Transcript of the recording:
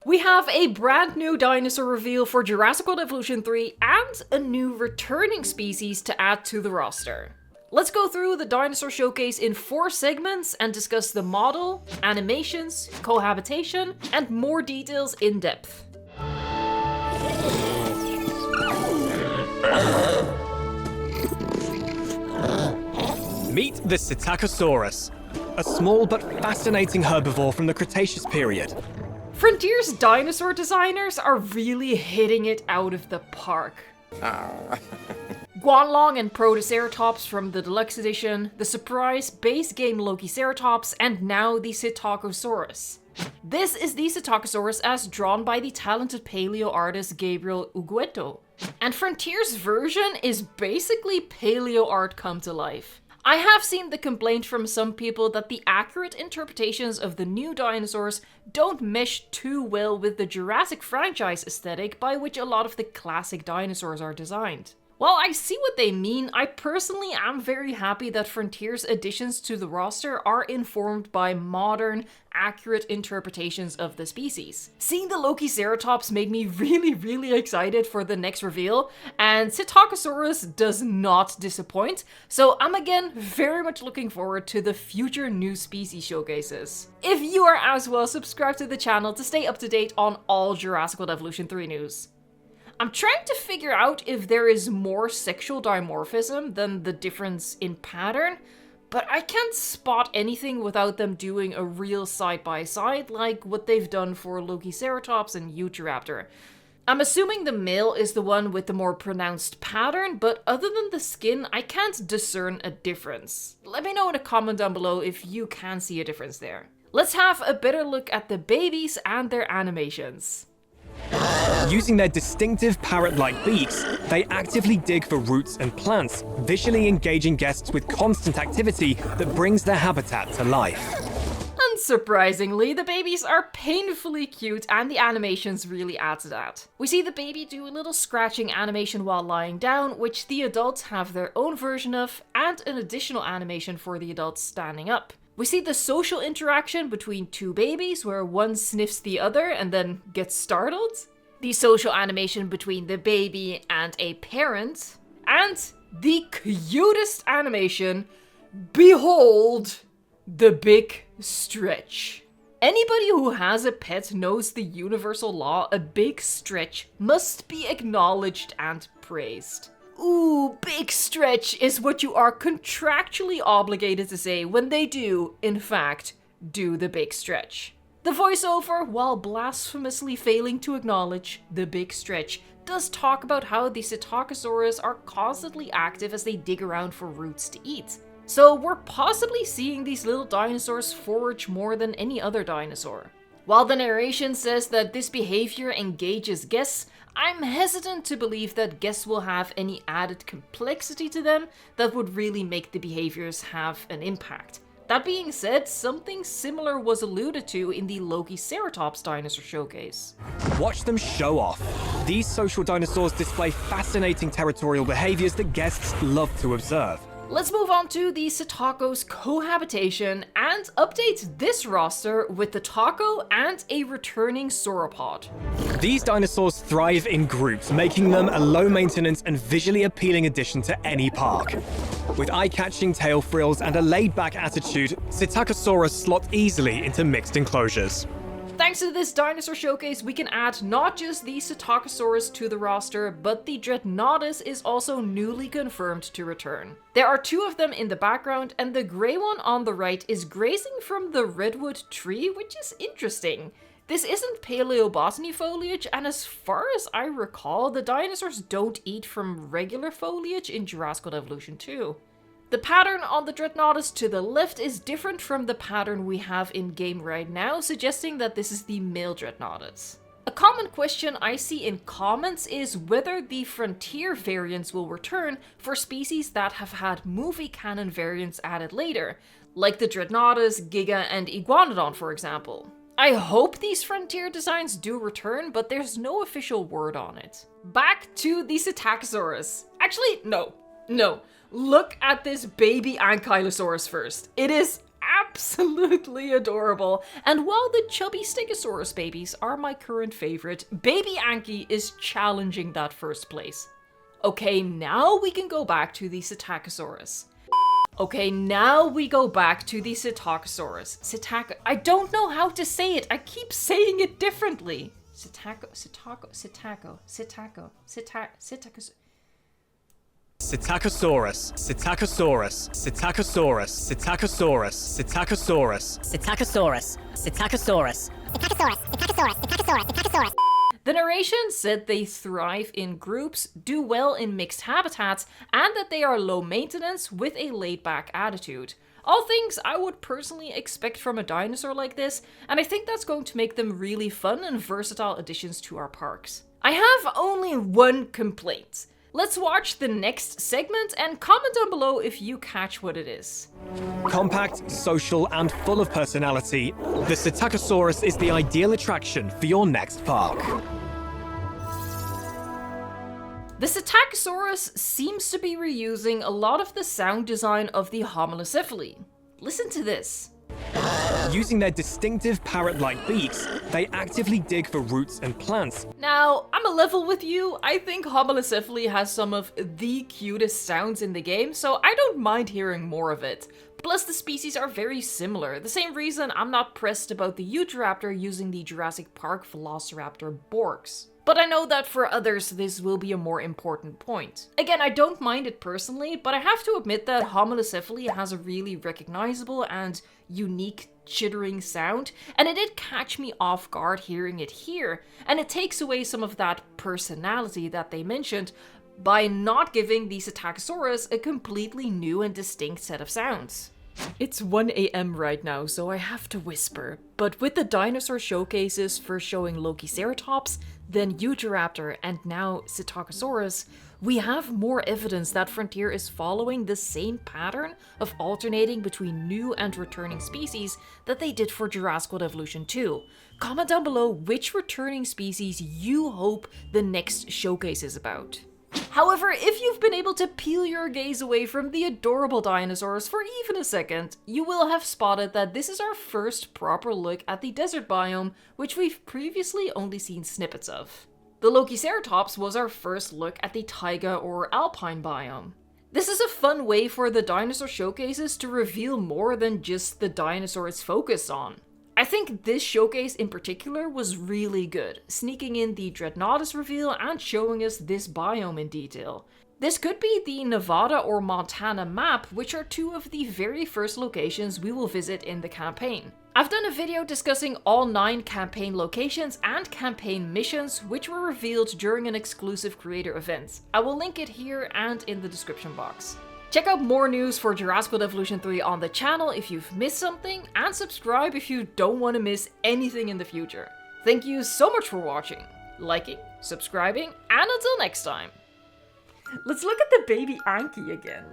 We have a brand new dinosaur reveal for Jurassic World Evolution 3 and a new returning species to add to the roster. Let's go through the dinosaur showcase in 4 segments and discuss the model, animations, cohabitation, and more details in depth. Meet the Sitakosaurus, a small but fascinating herbivore from the Cretaceous period. Frontier's dinosaur designers are really hitting it out of the park. Guanlong and Protoceratops from the Deluxe Edition, the surprise base game Lokiceratops, and now the Sitakosaurus. This is the Sitakosaurus as drawn by the talented paleo artist Gabriel Ugueto. And Frontier's version is basically paleo art come to life. I have seen the complaint from some people that the accurate interpretations of the new dinosaurs don't mesh too well with the Jurassic franchise aesthetic by which a lot of the classic dinosaurs are designed. While I see what they mean, I personally am very happy that Frontier's additions to the roster are informed by modern, accurate interpretations of the species. Seeing the Lokiceratops made me really excited for the next reveal, and Sitakosaurus does not disappoint, so I'm again very much looking forward to the future new species showcases. If you are as well, subscribe to the channel to stay up to date on all Jurassic World Evolution 3 news. I'm trying to figure out if there is more sexual dimorphism than the difference in pattern, but I can't spot anything without them doing a real side-by-side like what they've done for Lokiceratops and Utahraptor. I'm assuming the male is the one with the more pronounced pattern, but other than the skin, I can't discern a difference. Let me know in a comment down below if you can see a difference there. Let's have a better look at the babies and their animations. Using their distinctive parrot-like beaks, they actively dig for roots and plants, visually engaging guests with constant activity that brings their habitat to life. Unsurprisingly, the babies are painfully cute and the animations really add to that. We see the baby do a little scratching animation while lying down, which the adults have their own version of, and an additional animation for the adults standing up. We see the social interaction between 2 babies where one sniffs the other and then gets startled. The social animation between the baby and a parent. And the cutest animation, behold, the big stretch. Anybody who has a pet knows the universal law, a big stretch must be acknowledged and praised. Ooh, big stretch is what you are contractually obligated to say when they do, in fact, do the big stretch. The voiceover, while blasphemously failing to acknowledge the big stretch, does talk about how the Sitakosaurus are constantly active as they dig around for roots to eat. So we're possibly seeing these little dinosaurs forage more than any other dinosaur. While the narration says that this behavior engages guests, I'm hesitant to believe that guests will have any added complexity to them that would really make the behaviors have an impact. That being said, something similar was alluded to in the Lokiceratops dinosaur showcase. Watch them show off. These social dinosaurs display fascinating territorial behaviors that guests love to observe. Let's move on to the Sitako's cohabitation and update this roster with the taco and a returning sauropod. These dinosaurs thrive in groups, making them a low-maintenance and visually appealing addition to any park. With eye-catching tail frills and a laid-back attitude, Sitakosaurus slot easily into mixed enclosures. Thanks to this dinosaur showcase, we can add not just the Sitakosaurus to the roster, but the Dreadnoughtus is also newly confirmed to return. There are 2 of them in the background, and the grey one on the right is grazing from the redwood tree, which is interesting. This isn't paleobotany foliage, and as far as I recall, the dinosaurs don't eat from regular foliage in Jurassic World Evolution 2. The pattern on the Dreadnoughtus to the left is different from the pattern we have in-game right now, suggesting that this is the male Dreadnoughtus. A common question I see in comments is whether the Frontier variants will return for species that have had movie canon variants added later, like the Dreadnoughtus, Giga, and Iguanodon for example. I hope these Frontier designs do return, but there's no official word on it. Back to the Sitakosaurus. Actually, no. Look at this baby Ankylosaurus first. It is absolutely adorable. And while the chubby Stegosaurus babies are my current favorite, baby Anki is challenging that first place. Okay, now we can go back to the Sitakosaurus. Okay, now we go back to the Sitakosaurus. I don't know how to say it. I keep saying it differently. Sitakosaurus. Sitakosaurus, Sitakosaurus, Sitakosaurus, Sitakosaurus, Sitakosaurus, Sitakosaurus, Sitakosaurus, Sitakosaurus. The narration said they thrive in groups, do well in mixed habitats, and that they are low maintenance with a laid-back attitude. All things I would personally expect from a dinosaur like this, and I think that's going to make them really fun and versatile additions to our parks. I have only one complaint. Let's watch the next segment and comment down below if you catch what it is. Compact, social, and full of personality, the Sitakosaurus is the ideal attraction for your next park. The Sitakosaurus seems to be reusing a lot of the sound design of the Homalocephali. Listen to this. Using their distinctive parrot-like beaks, they actively dig for roots and plants. Now, I'm a level with you. I think Homalocephali has some of the cutest sounds in the game, so I don't mind hearing more of it. Plus, the species are very similar. The same reason I'm not pressed about the Utahraptor using the Jurassic Park Velociraptor Borks. But I know that for others this will be a more important point. Again, I don't mind it personally, but I have to admit that Homalocephali has a really recognizable and unique chittering sound, and it did catch me off guard hearing it here, and it takes away some of that personality that they mentioned by not giving the Sitakosaurus a completely new and distinct set of sounds. It's 1 AM right now, so I have to whisper, but with the dinosaur showcases first showing Lokiceratops, then Utahraptor, and now Sitakosaurus, we have more evidence that Frontier is following the same pattern of alternating between new and returning species that they did for Jurassic World Evolution 2. Comment down below which returning species you hope the next showcase is about. However, if you've been able to peel your gaze away from the adorable dinosaurs for even a second, you will have spotted that this is our first proper look at the desert biome, which we've previously only seen snippets of. The Lokiceratops was our first look at the taiga or alpine biome. This is a fun way for the dinosaur showcases to reveal more than just the dinosaur it's focused on. I think this showcase in particular was really good, sneaking in the Dreadnoughtus reveal and showing us this biome in detail. This could be the Nevada or Montana map, which are two of the very first locations we will visit in the campaign. I've done a video discussing all 9 campaign locations and campaign missions, which were revealed during an exclusive creator event. I will link it here and in the description box. Check out more news for Jurassic World Evolution 3 on the channel if you've missed something, and subscribe if you don't want to miss anything in the future. Thank you so much for watching, liking, subscribing, and until next time. Let's look at the baby Anki again.